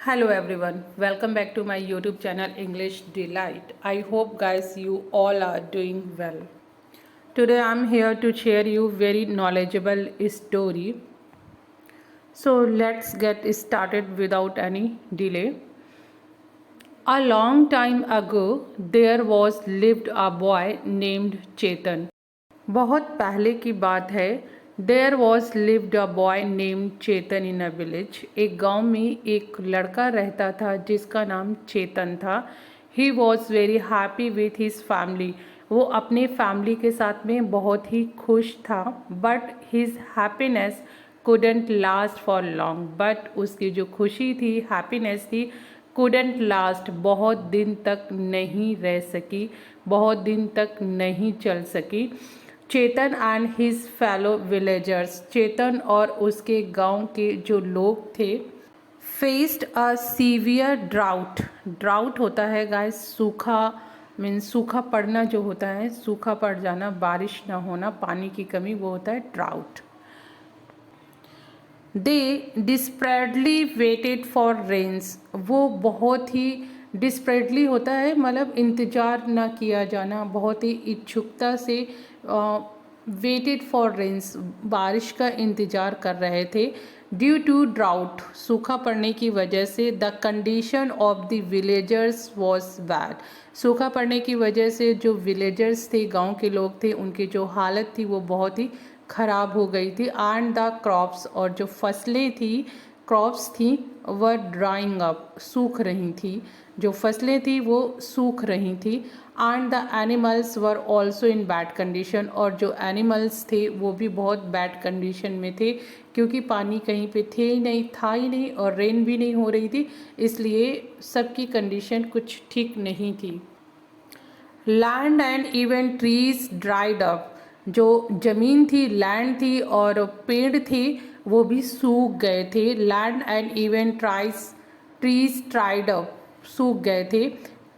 Hello everyone, welcome back to my YouTube channel English Delight. I hope guys you all are doing well. Today I'm here to share you very knowledgeable story. So let's get started without any delay. A long time ago there was lived a boy named Chetan. बहुत पहले की बात है. There was lived a boy name Chetan in a village. एक गांव में एक लड़का रहता था जिसका नाम चेतन था. He was very happy with his family. वो अपने फैमिली के साथ में बहुत ही खुश था. But his happiness couldn't last for long. But उसकी जो खुशी थी, हैप्पीनेस थी, couldn't लास्ट, बहुत दिन तक नहीं रह सकी, बहुत दिन तक नहीं चल सकी. चेतन एंड हिज फेलो विलेजर्स, चेतन और उसके गांव के जो लोग थे, faced a severe drought. Drought होता है गाइस सूखा, मीन्स सूखा पड़ना जो होता है, सूखा पड़ जाना, बारिश ना होना, पानी की कमी, वो होता है drought. They desperately waited for rains. वो बहुत ही डिस्परेटली होता है मतलब इंतज़ार ना किया जाना, बहुत ही इच्छुकता से वेटेड फॉर रेन्स, बारिश का इंतज़ार कर रहे थे. ड्यू टू ड्राउट, सूखा पड़ने की वजह से, the condition of the villagers was bad. सूखा पड़ने की वजह से जो विलेजर्स थे, गांव के लोग थे, उनकी जो हालत थी वो बहुत ही ख़राब हो गई थी. एंड द क्रॉप्स, और जो फसलें थी, क्रॉप्स थी, वह ड्राइंग अप, सूख रही थी. जो फसलें थी वो सूख रही थी. And the animals were also in bad condition, और जो एनिमल्स थे वो भी बहुत बैड कंडीशन में थे, क्योंकि पानी कहीं पे थे ही नहीं, था ही नहीं, और रेन भी नहीं हो रही थी, इसलिए सबकी कंडीशन कुछ ठीक नहीं थी. Land and even trees dried up. जो ज़मीन थी, लैंड थी और पेड़ थे, वो भी सूख गए थे. Land and even trees dried up, सूख गए थे.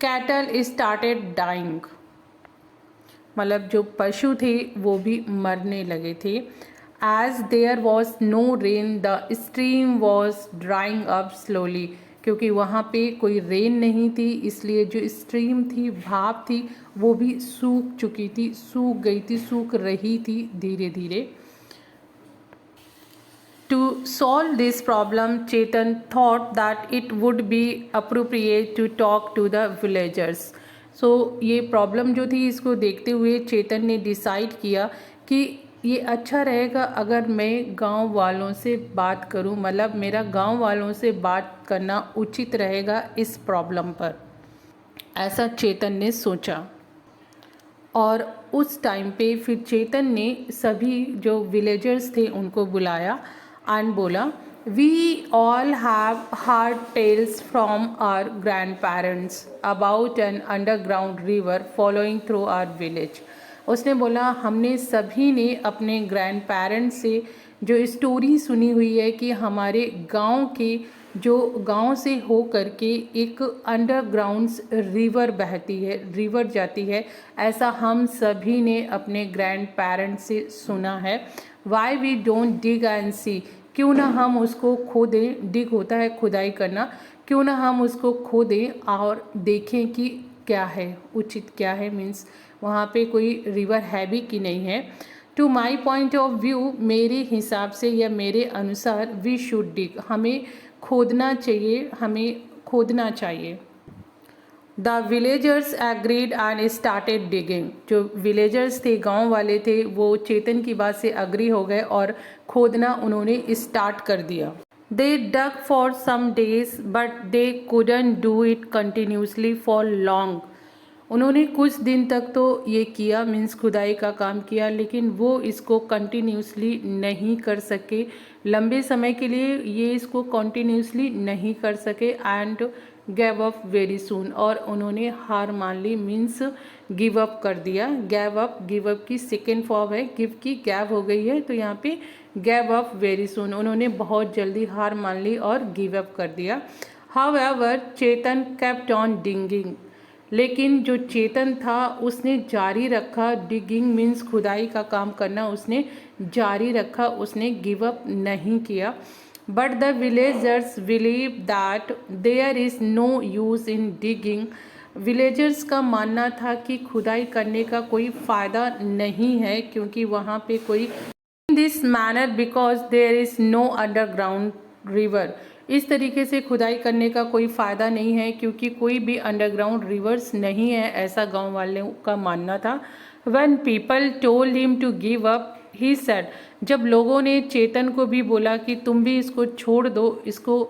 कैटल स्टार्टेड डाइंग, मतलब जो पशु थे वो भी मरने लगे थे. As there was no rain the stream was drying up slowly. क्योंकि वहाँ पे कोई रेन नहीं थी, इसलिए जो स्ट्रीम थी, भाप थी, वो भी सूख चुकी थी, सूख गई थी, सूख रही थी धीरे धीरे. To solve this problem, Chetan thought that it would be appropriate to talk to the villagers. So ये प्रॉब्लम जो थी, इसको देखते हुए चेतन ने डिसाइड किया कि ये अच्छा रहेगा अगर मैं गांव वालों से बात करूं, मतलब मेरा गांव वालों से बात करना उचित रहेगा इस प्रॉब्लम पर, ऐसा चेतन ने सोचा. और उस टाइम पे फिर चेतन ने सभी जो विलेजर्स थे उनको बुलाया एंड बोला, we all have heard tales from our grandparents about an underground river following through our village. उसने बोला, हमने सभी ने अपने ग्रैंड पेरेंट्स से जो स्टोरी सुनी हुई है कि हमारे गांव के जो गांव से हो कर के एक अंडरग्राउंड रिवर बहती है, रिवर जाती है, ऐसा हम सभी ने अपने ग्रैंड पेरेंट्स से सुना है. Why we don't dig and see, क्यों ना हम उसको खोदें, डिग होता है खुदाई करना, क्यों ना हम उसको खोदें और देखें कि क्या है, उचित क्या है, मीन्स वहाँ पे कोई रिवर है भी कि नहीं है. To my point of view, मेरे हिसाब से या मेरे अनुसार, वी शुड डिग, हमें खोदना चाहिए, हमें खोदना चाहिए. The villagers agreed and started digging. जो विलेजर्स थे, गांव वाले थे, वो चेतन की बात से अग्री हो गए और खोदना उन्होंने स्टार्ट कर दिया. They dug for some days but they couldn't do it continuously for long. उन्होंने कुछ दिन तक तो ये किया, मीन्स खुदाई का काम किया, लेकिन वो इसको कंटिन्यूसली नहीं कर सके, लंबे समय के लिए ये इसको कंटिन्यूसली नहीं कर सके. And gave up very soon, और उन्होंने हार मान ली, मीन्स गिव अप कर दिया. गैव अप, गिव अप की सेकेंड फॉर्म है, गिव की गैव हो गई है, तो यहाँ पे गैव अप वेरी सून, उन्होंने बहुत जल्दी हार मान ली और गिव अप कर दिया. However Chetan kept on digging, लेकिन जो चेतन था उसने जारी रखा. डिगिंग मीन्स खुदाई का काम करना, उसने जारी रखा, उसने गिव अप नहीं किया. But the villagers believe that there is no use in digging. Villagers का मानना था कि खुदाई करने का कोई फ़ायदा नहीं है, क्योंकि वहाँ पे कोई this manner because there is no underground river. इस तरीके से खुदाई करने का कोई फ़ायदा नहीं है, क्योंकि कोई भी अंडरग्राउंड रिवर्स नहीं है, ऐसा गांव वालों का मानना था। When people told him to give up he said, जब लोगों ने चेतन को भी बोला कि तुम भी इसको छोड़ दो, इसको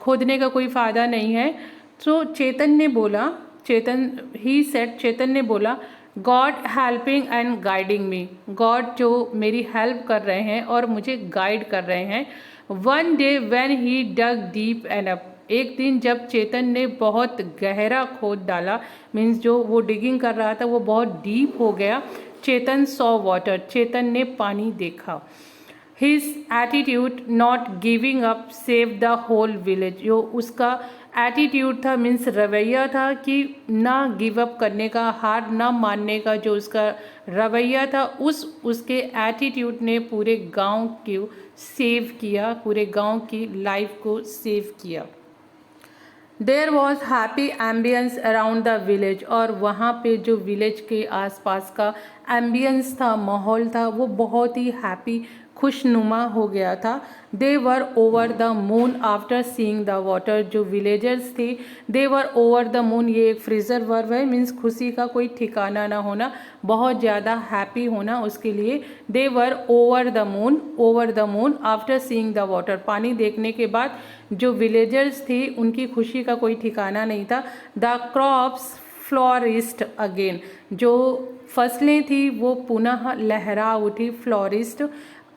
खोदने का कोई फ़ायदा नहीं है, तो चेतन ने बोला, चेतन ने बोला God helping and guiding me, God जो मेरी हेल्प कर रहे हैं और मुझे गाइड कर रहे हैं। One day when he dug deep and up, एक दिन जब चेतन ने बहुत गहरा खोद डाला, मीन्स जो वो डिगिंग कर रहा था वो बहुत डीप हो गया। चेतन सॉ वाटर, चेतन ने पानी देखा। His attitude not giving up save the whole village, जो उसका एटीट्यूड था, मीन्स रवैया था कि ना गिव अप करने का, हार ना मानने का जो उसका रवैया था, उसके एटीट्यूड ने पूरे गांव को सेव किया, पूरे गांव की लाइफ को सेव किया। There was happy ambience around the village, और वहाँ पे जो विलेज के आसपास का एम्बियंस था, माहौल था, वो बहुत ही हैप्पी, खुशनुमा हो गया था। They were over the moon after seeing the water, जो विलेजर्स थे they were over the moon, ये एक फ्रेजर वर्ब है, मीन्स खुशी का कोई ठिकाना ना होना, बहुत ज़्यादा हैप्पी होना, उसके लिए they were over the moon after seeing the water, पानी देखने के बाद जो विलेजर्स थे उनकी खुशी का कोई ठिकाना नहीं था। द क्रॉप्स फ्लोरिस्ट अगेन, जो फसलें थी वो पुनः लहरा उठी, florist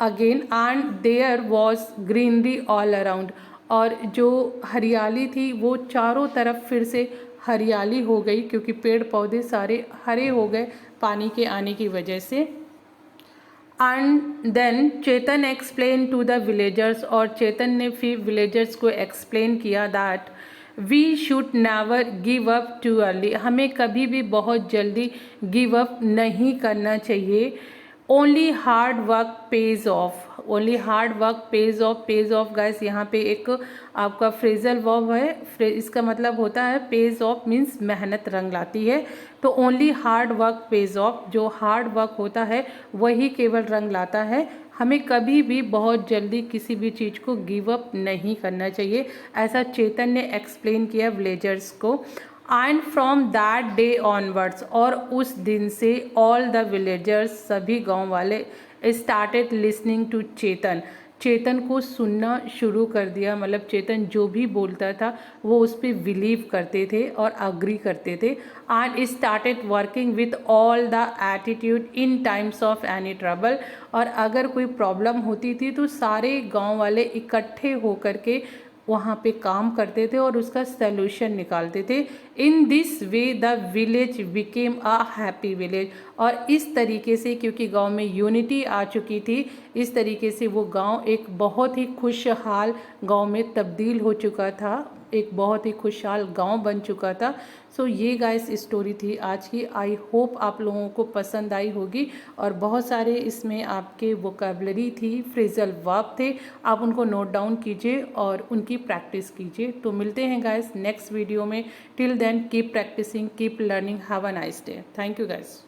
again, and there was greenery all around, और जो हरियाली थी वो चारों तरफ फिर से हरियाली हो गई, क्योंकि पेड़ पौधे सारे हरे हो गए पानी के आने की वजह से। And then Chetan explain to the villagers, और चेतन ने फिर विलेजर्स को एक्सप्लेन किया that we should never give up too early, हमें कभी भी बहुत जल्दी गिव अप नहीं करना चाहिए। Only hard work page of, only hard work page of, page of guys यहाँ पे एक आपका फ्रेजल वर्ब है, इसका मतलब होता है पेज ऑफ मीन्स मेहनत रंग लाती है। तो only hard work page of, जो हार्ड वर्क होता है वही केवल रंग लाता है, हमें कभी भी बहुत जल्दी किसी भी चीज़ को गिव अप नहीं करना चाहिए, ऐसा चेतन ने एक्सप्लेन किया विलेजर्स को। And from that day onwards, और उस दिन से ऑल द विलेजर्स, सभी गांव वाले स्टार्टेड लिसनिंग टू चेतन, चेतन को सुनना शुरू कर दिया, मतलब चेतन जो भी बोलता था वो उस पर बिलीव करते थे और अग्री करते थे। And started working with all the attitude in times of any trouble, और अगर कोई प्रॉब्लम होती थी तो सारे गांव वाले इकट्ठे होकर के वहाँ पे काम करते थे और उसका सलूशन निकालते थे। In this way the village became a happy village, और इस तरीके से, क्योंकि गांव में यूनिटी आ चुकी थी, इस तरीके से वो गांव एक बहुत ही खुशहाल गांव में तब्दील हो चुका था, एक बहुत ही खुशहाल गांव बन चुका था। सो ये गाइस स्टोरी थी आज की। आई होप आप लोगों को पसंद आई होगी, और बहुत सारे इसमें आपके वोकैबुलरी थी, फ्रेजल वर्ब थे, आप उनको नोट डाउन कीजिए और उनकी प्रैक्टिस कीजिए। तो मिलते हैं गाइस नेक्स्ट वीडियो में। Till then keep practising, keep learning, have a nice day. Thank you guys.